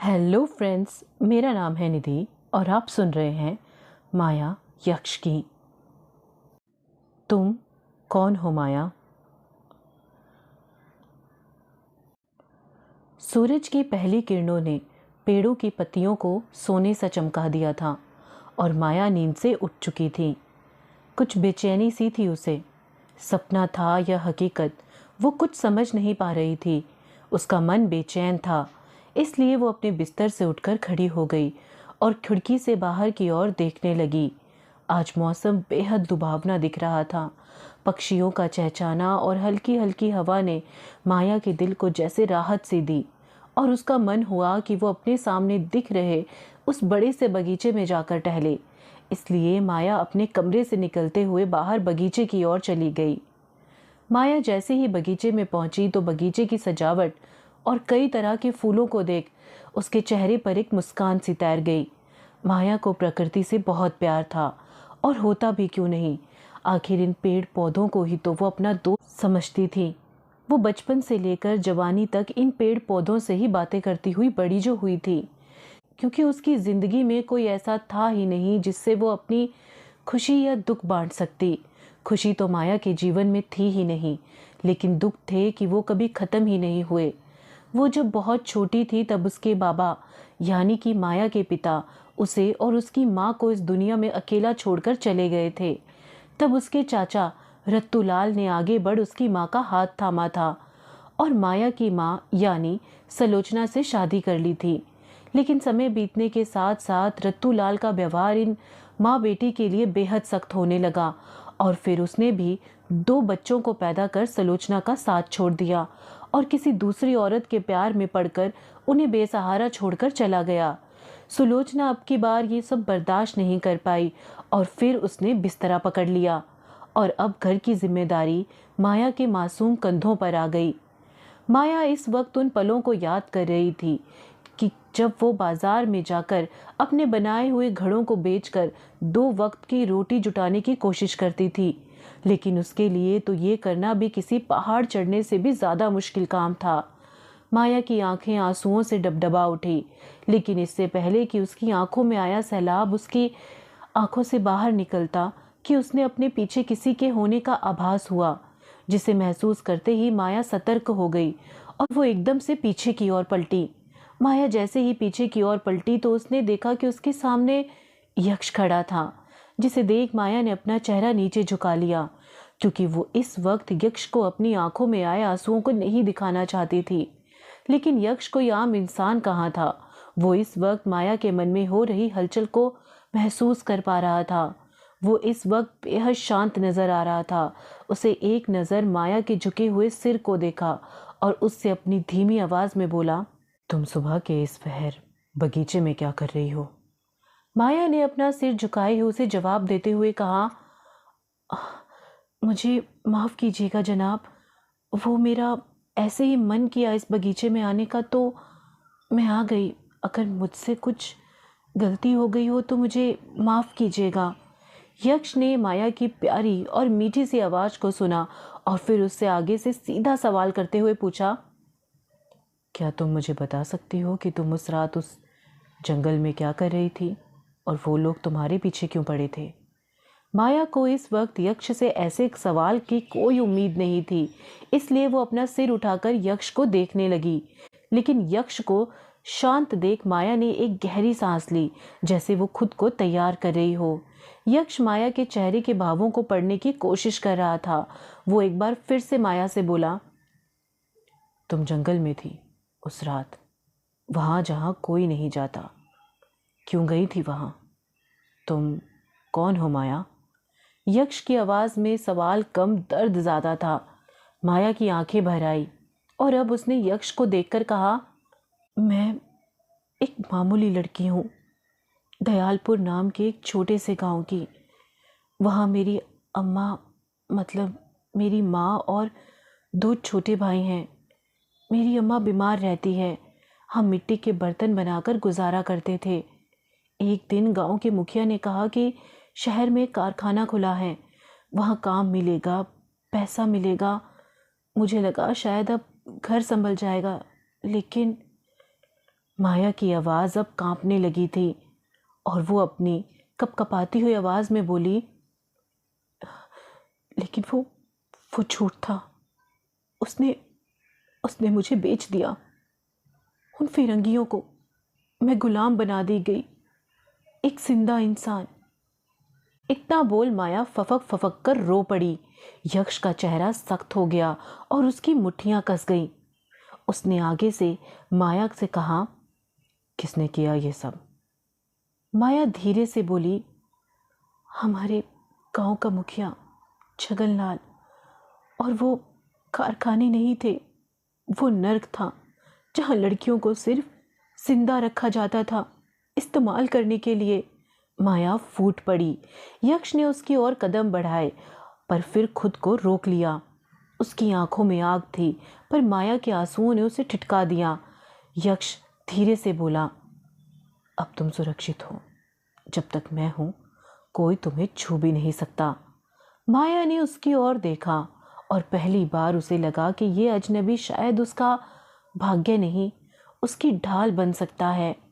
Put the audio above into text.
Hello friends, मेरा नाम है निधि और आप सुन रहे हैं माया यक्ष की। तुम कौन हो माया? सूरज की पहली किरणों ने पेड़ों की पत्तियों को सोने सा चमका दिया था और माया नींद से उठ चुकी थी। कुछ बेचैनी सी थी उसे। सपना था या हकीकत, वो कुछ समझ नहीं पा रही थी। उसका मन बेचैन था, इसलिए वो अपने बिस्तर से उठकर खड़ी हो गई और खिड़की से बाहर की ओर देखने लगी। आज मौसम बेहद लुभावना दिख रहा था। पक्षियों का चहचहाना और हल्की हल्की हवा ने माया के दिल को जैसे राहत सी दी और उसका मन हुआ कि वो अपने सामने दिख रहे उस बड़े से बगीचे में जाकर टहले। इसलिए माया अपने कमरे से निकलते हुए बाहर बगीचे की ओर चली गई। माया जैसे ही बगीचे में पहुंची तो बगीचे की सजावट और कई तरह के फूलों को देख उसके चेहरे पर एक मुस्कान सी तैर गई। माया को प्रकृति से बहुत प्यार था, और होता भी क्यों नहीं। आखिर इन पेड़ पौधों को ही तो वो अपना दोस्त समझती थी। वो बचपन से लेकर जवानी तक इन पेड़ पौधों से ही बातें करती हुई बड़ी जो हुई थी, क्योंकि उसकी जिंदगी में कोई ऐसा था ही नहीं जिससे वो अपनी खुशी या दुख बांट सकती। खुशी तो माया के जीवन में थी ही नहीं, लेकिन दुख थे कि वो कभी खत्म ही नहीं हुए। वो जब बहुत छोटी थी तब उसके बाबा यानी कि माया के पिता उसे और उसकी माँ को इस दुनिया में अकेला छोड़कर चले गए थे। तब उसके चाचा रत्तूलाल ने आगे बढ़ उसकी माँ का हाथ थामा था और माया की माँ यानी सलोचना से शादी कर ली थी। लेकिन समय बीतने के साथ साथ रत्तूलाल का व्यवहार इन माँ बेटी के लिए बेहद सख्त होने लगा और फिर उसने भी 2 बच्चों को पैदा कर सलोचना का साथ छोड़ दिया और किसी दूसरी औरत के प्यार में पड़कर उन्हें बेसहारा छोड़कर चला गया। सुलोचना अब की बार ये सब बर्दाश्त नहीं कर पाई और फिर उसने बिस्तरा पकड़ लिया और अब घर की जिम्मेदारी माया के मासूम कंधों पर आ गई। माया इस वक्त उन पलों को याद कर रही थी कि जब वो बाजार में जाकर अपने बनाए हुए घड़ों को बेचकर 2 वक्त की रोटी जुटाने की कोशिश करती थी। लेकिन उसके लिए तो ये करना भी किसी पहाड़ चढ़ने से भी ज्यादा मुश्किल काम था। माया की आंखें आंसुओं से डबडबा उठी, लेकिन इससे पहले कि उसकी आंखों में आया सैलाब उसकी आंखों से बाहर निकलता कि उसने अपने पीछे किसी के होने का आभास हुआ, जिसे महसूस करते ही माया सतर्क हो गई और वो एकदम से पीछे की ओर पलटी। माया जैसे ही पीछे की ओर पलटी तो उसने देखा कि उसके सामने यक्ष खड़ा था, जिसे देख माया ने अपना चेहरा नीचे झुका लिया, क्योंकि वो इस वक्त यक्ष को अपनी आंखों में आए आंसुओं को नहीं दिखाना चाहती थी। लेकिन यक्ष कोई आम इंसान कहाँ था। वो इस वक्त माया के मन में हो रही हलचल को महसूस कर पा रहा था। वो इस वक्त बेहद शांत नजर आ रहा था। उसे एक नजर माया के झुके हुए सिर को देखा और उससे अपनी धीमी आवाज में बोला, तुम सुबह के इस पहर बगीचे में क्या कर रही हो? माया ने अपना सिर झुकाए हुए उसे जवाब देते हुए कहा, मुझे माफ कीजिएगा जनाब, वो मेरा ऐसे ही मन किया इस बगीचे में आने का तो मैं आ गई। अगर मुझसे कुछ गलती हो गई हो तो मुझे माफ कीजिएगा। यक्ष ने माया की प्यारी और मीठी सी आवाज को सुना और फिर उससे आगे से सीधा सवाल करते हुए पूछा, क्या तुम मुझे बता सकती हो कि तुम उस रात उस जंगल में क्या कर रही थी और वो लोग तुम्हारे पीछे क्यों पड़े थे? माया को इस वक्त यक्ष से ऐसे एक सवाल की कोई उम्मीद नहीं थी, इसलिए वो अपना सिर उठाकर यक्ष को देखने लगी। लेकिन यक्ष को शांत देख माया ने एक गहरी सांस ली, जैसे वो खुद को तैयार कर रही हो। यक्ष माया के चेहरे के भावों को पढ़ने की कोशिश कर रहा था। वो एक बार फिर से माया से बोला, तुम जंगल में थी उस रात, वहां जहां कोई नहीं जाता। क्यों गई थी वहां? तुम कौन हो माया? यक्ष की आवाज में सवाल कम दर्द ज्यादा था। माया की आंखें भर आई और अब उसने यक्ष को देखकर कहा, मैं एक मामूली लड़की हूँ, दयालपुर नाम के एक छोटे से गांव की। वहाँ मेरी अम्मा मतलब मेरी माँ और 2 छोटे भाई हैं। मेरी अम्मा बीमार रहती है। हम मिट्टी के बर्तन बनाकर गुजारा करते थे। एक दिन गांव के मुखिया ने कहा कि शहर में कारखाना खुला है, वहाँ काम मिलेगा, पैसा मिलेगा। मुझे लगा शायद अब घर संभल जाएगा, लेकिन माया की आवाज़ अब कांपने लगी थी और वो अपनी कपकपाती हुई आवाज़ में बोली, लेकिन वो झूठ था। उसने उसने मुझे बेच दिया। उन फिरंगियों को मैं गुलाम बना दी गई, एक जिंदा इंसान। इतना बोल माया फफक फफक कर रो पड़ी। यक्ष का चेहरा सख्त हो गया और उसकी मुट्ठियां कस गईं। उसने आगे से माया से कहा, किसने किया ये सब? माया धीरे से बोली, हमारे गांव का मुखिया छगनलाल। और वो कारखाने नहीं थे, वो नर्क था जहां लड़कियों को सिर्फ जिंदा रखा जाता था, इस्तेमाल करने के लिए। माया फूट पड़ी। यक्ष ने उसकी ओर कदम बढ़ाए पर फिर खुद को रोक लिया। उसकी आंखों में आग थी पर माया के आंसुओं ने उसे ठिठका दिया। यक्ष धीरे से बोला, अब तुम सुरक्षित हो। जब तक मैं हूं कोई तुम्हें छू भी नहीं सकता। माया ने उसकी ओर देखा और पहली बार उसे लगा कि ये अजनबी शायद उसका भाग्य नहीं, उसकी ढाल बन सकता है।